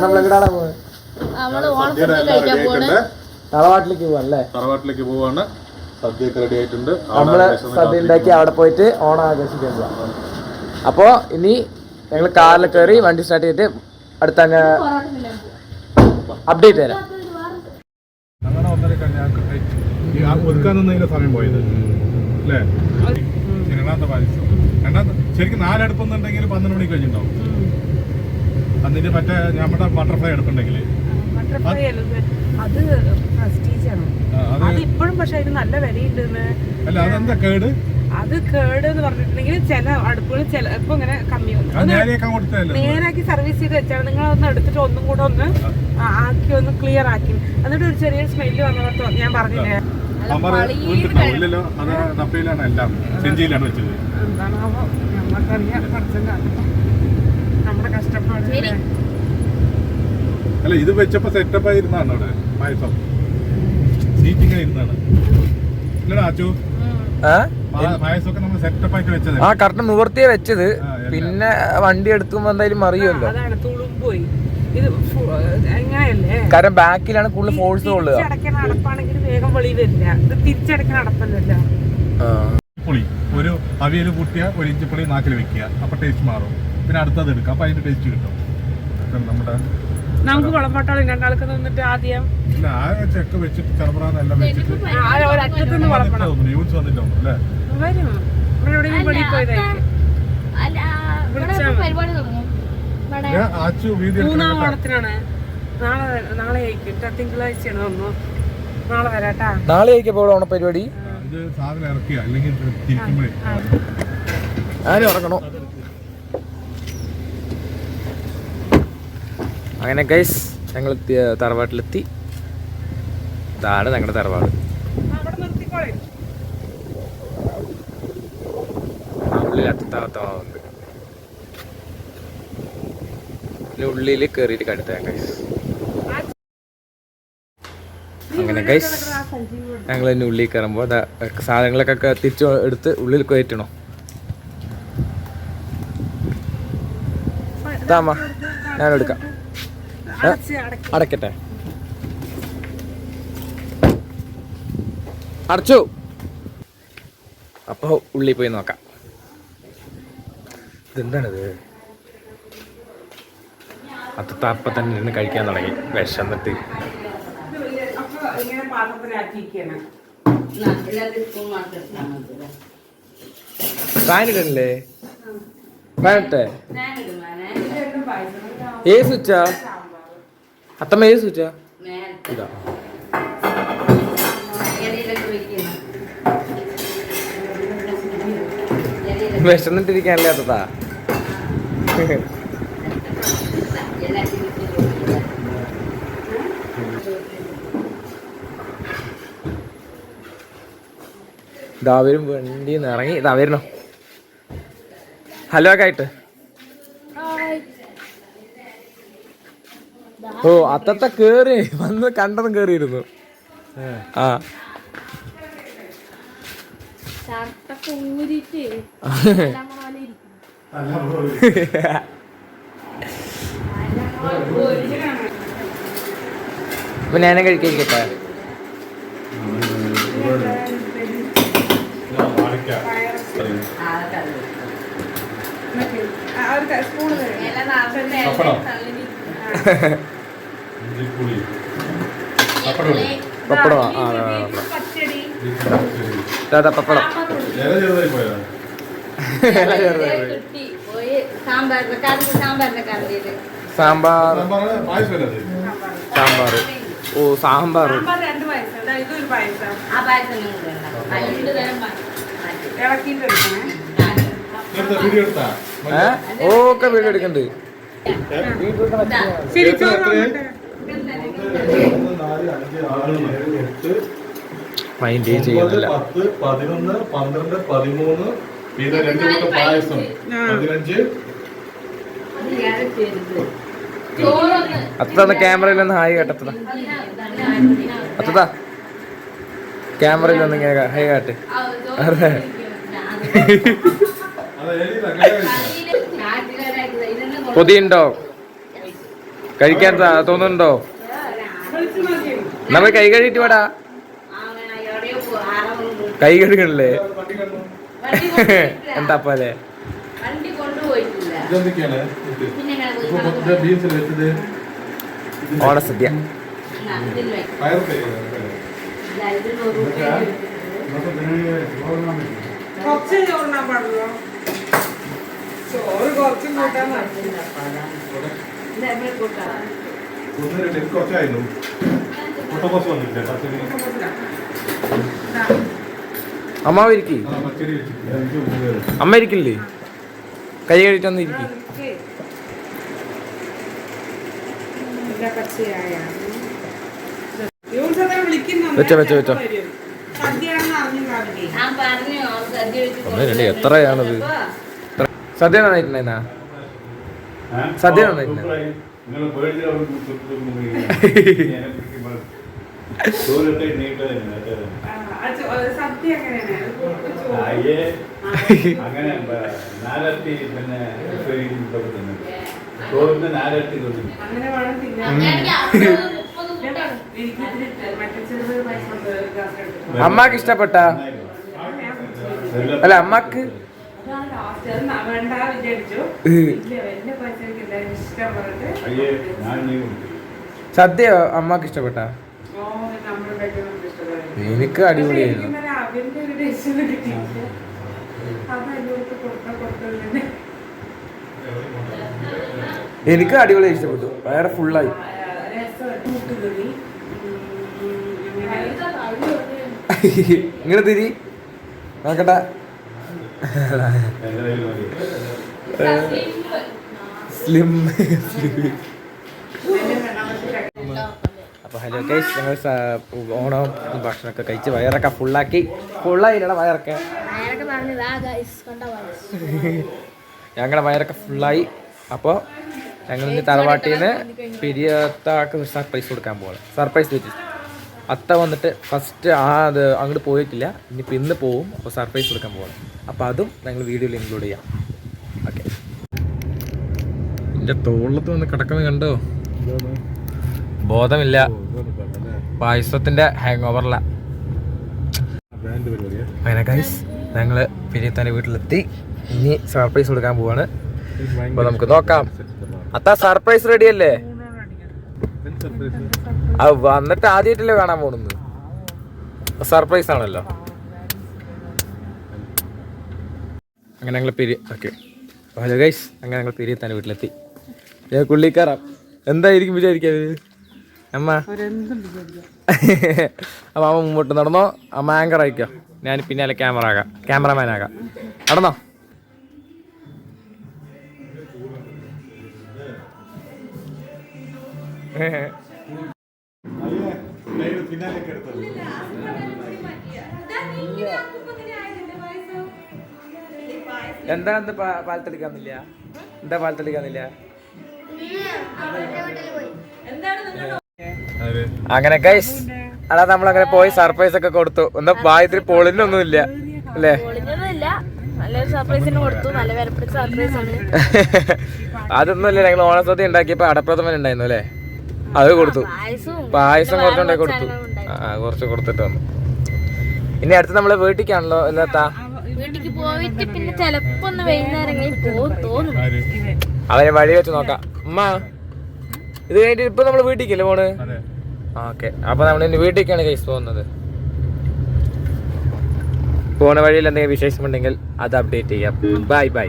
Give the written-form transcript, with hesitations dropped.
നമ്മളെവിടാണ് പോകുന്നത്? തറവാട്ടിലേക്ക് പോവാല്ലേ? തറവാട്ടിലേക്ക് പോവാണ്. സദ്യയൊക്കെ റെഡി ആയിട്ടുണ്ട്. നമ്മള് സദ്യ ഉണ്ടാക്കി അവിടെ പോയിട്ട് ഓണം ആഘോഷിക്കാൻ പോവാം. അപ്പൊ ഇനി ഞങ്ങൾ കാറിൽ കയറി വണ്ടി സ്റ്റാർട്ട് ചെയ്തിട്ട് അടുത്ത അപ്ഡേറ്റ് തരാം. അങ്ങനെ ഒതുക്കാനൊന്നും സമയം പോയത് അല്ലേ? രണ്ടാമത്തെ ശരിക്കും 4 അടുപ്പൊന്നുണ്ടെങ്കിൽ 12 മണിക്ക് കഴിഞ്ഞിട്ടുണ്ടാവും. അതിന്റെ മറ്റേ നമ്മുടെ ബട്ടർഫ്ലൈ അടുപ്പുണ്ടെങ്കിൽ അത് പ്രസ്റ്റീജാണ്. അത് ഇപ്പോഴും പക്ഷെ അതിന് നല്ല വിലയുണ്ട്. അല്ല അതെന്താ കേട്? അത് കേട് എന്ന് പറഞ്ഞിട്ടുണ്ടെങ്കിൽ ചില അടുപ്പുകൾ ചിലപ്പോ ഇങ്ങനെ കമ്മി നേരാക്കി സർവീസ് ചെയ്ത് വെച്ചാൽ നിങ്ങൾ ഒന്ന് എടുത്തിട്ട് ഒന്നും കൂടെ ഒന്ന് ആക്കി ഒന്ന് ക്ലിയർ ആക്കി എന്നിട്ട് ഒരു ചെറിയ സ്മെല്ല് വന്നപ്പോ ഞാൻ പറഞ്ഞില്ലേ എന്താണാവോ നമ്മക്കറിയാം. നമ്മുടെ കഷ്ടപ്പാട്. അല്ല ഇത് വെച്ചപ്പോ സെറ്റപ്പ് ആയിരുന്നാണ് അവിടെ പായസം സീറ്റിംഗ് ആയിരുന്നാണ് ആച്ചു പായസമൊക്കെ നമ്മൾ സെറ്റപ്പ് ആയിട്ട് വെച്ചത്. ആ കറക്റ്റ് നിവർത്തിയെ വെച്ചത്. പിന്നെ വണ്ടി എടുക്കുമ്പോ എന്തായാലും മറിയുമല്ലോ. കാരണം ബാക്കിലാണ് കൂടുതൽ ഫോഴ്സ് കൊള്ളുക. അടപ്പാണെങ്കിൽ വേഗം വെളി വരില്ല. ഇത് തിരിച്ചടക്കുന്ന അടപ്പല്ലല്ലോ. പുളി ഒരു അവിയൽ കൂട്ടിയ 1 ഇഞ്ച് പുളി നാക്കിൽ വെക്കുക. അപ്പൊ ടേസ്റ്റ് മാറും. പിന്നെ അടുത്തത് എടുക്കാം. അപ്പൊ അതിന്റെ ടേസ്റ്റ് കിട്ടും. നമ്മുടെ നമുക്ക് കുളമ്പട്ടോളം 2 ആൾക്ക് നിന്നിട്ട് ആദ്യം ചെക്ക് വെച്ചിട്ട് ചെറുപ്രാന്നെല്ലാം വെച്ചിട്ട് യൂസ് വന്നിട്ടുണ്ടോ അല്ലേ? വരും. ഇവിടെ എവിടെയെങ്കിലും വെളിയിൽ പോയതായിരിക്കും. 3-ാം ഓണത്തിനാണ്. നാളെ ആയിരിക്കും. തിങ്കളാഴ്ചയാണ് വന്നു. നാളെ വരാട്ടാ. നാളെ ആയിരിക്കും ഓണ പരിപാടി. സാധനം ഇറക്കിയ അല്ലെങ്കിൽ തിരിക്കുമ്പോഴേ ആരും ഇറങ്ങണോ? അങ്ങനെ ഗൈസ് ഞങ്ങൾ തറവാട്ടിലെത്തി. ഇതാണ് ഞങ്ങളുടെ തറവാട്. ഉള്ളിലത്താവുന്നുണ്ട്. ഉള്ളിൽ കയറിയിട്ട് കടുത്താൻ ഗൈസ്. അങ്ങനെ ഗൈസ് ഞങ്ങൾ തന്നെ ഉള്ളിൽ കയറുമ്പോൾ സാധനങ്ങളൊക്കെ തിരിച്ചു എടുത്ത് ഉള്ളിൽ കയറ്റണോ? താമ ഞാനെടുക്കാം. അടക്കട്ടെ. അടച്ചു. അപ്പൊ ഉള്ളിൽ പോയി നോക്കാം. ഇതെന്താണിത്? അപ്പ തന്നെ ഇരുന്ന് കഴിക്കാൻ തുടങ്ങി. വിശന്നിട്ട് ഫാനിടല്ലേ? ഫാനിട്ടെ ഏ സ്വിച്ചാ? അത്തമ്മ ഏത് സ്വിച്ചാ? ഇതാ. വിശന്നിട്ടിരിക്കാനല്ലേ അത്തത്താ? ഇതാവരും വണ്ടിന്ന് ഇറങ്ങി. ഇതാ വരണോ? ഹലോ ഒക്കെ ആയിട്ട്. ഓ അത്തത്തെ കേറി വന്ന് കണ്ടതും കേറിയിരുന്നു. ആ അപ്പൊ ഞാനും കഴിക്കട്ടെ. പപ്പടം. പപ്പടം സാമ്പാർ. സാമ്പാർ. ഓ സാമ്പാർ. ഓക്കെ വീഡിയോ എടുക്കണ്ട്. മൈൻഡ് ചെയ്യുന്നില്ല. 10, 11, 12, 13 പിന്നെ 2 പായസം 15. അത്തന്ന ക്യാമറയിലൊന്ന് ഹായ് കേട്ടത്താ. അത്തത്താ ക്യാമറയിലൊന്ന് ഇങ്ങനെ ഹായ് കാട്ട്. പൊതിയുണ്ടോ? കഴിക്കാൻ തോന്നുന്നുണ്ടോ? നമ്മൾ കൈ കഴുകിട്ട് വേടാ, കൈ കഴുകണല്ലേ? എന്താ പോലെ ഓണസദ്യ കുറച്ച് ചോറിനാൻ പാടുള്ളൂ. ചോറ് കുറച്ചും കൂട്ടാൻ കുറച്ചായിരുന്നു മുട്ടക്കോസ് വന്നിട്ടില്ല. അമ്മാവ് ഇരിക്കി, അമ്മ ഇരിക്കില്ലേ? കൈ കഴിച്ചൊന്ന് ഇരിക്കി. വെച്ചോ വെച്ചോ വെച്ചോ. ഒന്ന് രണ്ട് എത്രയാണത്? സദ്യ നന്നായിട്ടുണ്ടായിരുന്നാ? സദ്യ നന്നായിട്ടുണ്ടായിരുന്നു. അങ്ങനെ നാലത്തി പിന്നെ ചോറിന് നാലത്തി അമ്മക്ക് ഇഷ്ടപ്പെട്ട അല്ല അമ്മക്ക് സദ്യ അമ്മക്ക് ഇഷ്ടപ്പെട്ട? എനിക്ക് അടിപൊളിയായിരുന്നു. എനിക്ക് അടിപൊളിയായി ഇഷ്ടപ്പെട്ടു. വേറെ ഫുള്ളായി. ഇങ്ങനെ തിരി നോക്കട്ടെ. സ്ലിം അപ്പൊ ഹലോ ഗൈസ്, ഞങ്ങൾ ഓണം ഭക്ഷണമൊക്കെ കഴിച്ച് വയറൊക്കെ ഫുള്ളായില്ല വയറൊക്കെ. ഞങ്ങളുടെ വയറൊക്കെ ഫുള്ളായി. അപ്പോൾ ഞങ്ങൾ ഇനി തറവാട്ടിൽ നിന്ന് പെരിയത്താക്ക് സർപ്രൈസ് കൊടുക്കാൻ പോകണം. സർപ്രൈസ് വെച്ച് അത്ത വന്നിട്ട് ഫസ്റ്റ് അത് അങ്ങോട്ട് പോയിട്ടില്ല, ഇനിയിപ്പോൾ ഇന്ന് പോവും. അപ്പോൾ സർപ്രൈസ് കൊടുക്കാൻ പോകണം. അപ്പോൾ അതും ഞങ്ങൾ വീഡിയോയിൽ ഇൻക്ലൂഡ് ചെയ്യാം. ഓക്കെ. എൻ്റെ തോളത്ത് വന്ന് കിടക്കുന്നത് കണ്ടോ? ബോധമില്ല, പായസത്തിൻ്റെ ഹാങ് ഓവറില. അങ്ങനെ ഗൈസ്, ഞങ്ങൾ പെരിയത്താൻ്റെ വീട്ടിലെത്തി. ഇനി സർപ്രൈസ് കൊടുക്കാൻ പോവാണ്. അപ്പോൾ നമുക്ക് നോക്കാം. അത്ത സർപ്രൈസ് റെഡി അല്ലേ? അത് വന്നിട്ട് ആദ്യമായിട്ടല്ലേ കാണാൻ പോകുന്നത്. സർപ്രൈസ് ആണല്ലോ. അങ്ങനെ ഞങ്ങൾ ഓക്കെ. ഹലോ ഗൈസ്, അങ്ങനെ ഞങ്ങൾ പെരിയത്താൻ്റെ വീട്ടിലെത്തി. ഞാൻ കുള്ളിക്കാറാം. എന്തായിരിക്കും വിചാരിക്കാ അമ്മ? അപ്പൊ അമ്മ മുമ്പോട്ട് നടന്നോ, അമ്മ ആങ്കർ ആയിക്കോ, ഞാൻ പിന്നാലെ ക്യാമറമാൻ ആകാം. നടന്നോ. എന്താ പാലത്തെടുക്കാന്നില്ല? എന്താ പാലത്തെടുക്കാന്നില്ല? അങ്ങനെ ഗൈസ്, അടാ നമ്മളങ്ങനെ പോയി സർപ്രൈസ് ഒക്കെ കൊടുത്തു. എന്താ ഭാഗ്യത്തിന് പൊളിനൊന്നും ഇല്ല അല്ലേ? അതൊന്നുമില്ല. ഞങ്ങൾ ഓണസദ്യ ഉണ്ടാക്കിയപ്പോ അടപ്രഥമൻ ഉണ്ടായിരുന്നു അല്ലേ? അത് കൊടുത്തു. പായസം കുറച്ചുണ്ടാക്കി കൊടുത്തു. കുറച്ച് കൊടുത്തിട്ട് വന്നു. ഇനി അടുത്ത് നമ്മള് വീട്ടിലേക്കാണല്ലോ എന്താ? അവനെ വഴി വെച്ച് നോക്കാം. ഉമ്മ, ഇത് കഴിഞ്ഞിട്ട് ഇപ്പൊ നമ്മള് വീട്ടിലേക്കല്ലേ പോണ്? ഓക്കെ. അപ്പൊ നമ്മൾ ഇനി വീട്ടിലേക്കാണ് കേസ് പോകുന്നത്. പോണ വഴിയിൽ എന്തെങ്കിലും വിശേഷമുണ്ടെങ്കിൽ അത് അപ്ഡേറ്റ് ചെയ്യാം. Bye bye.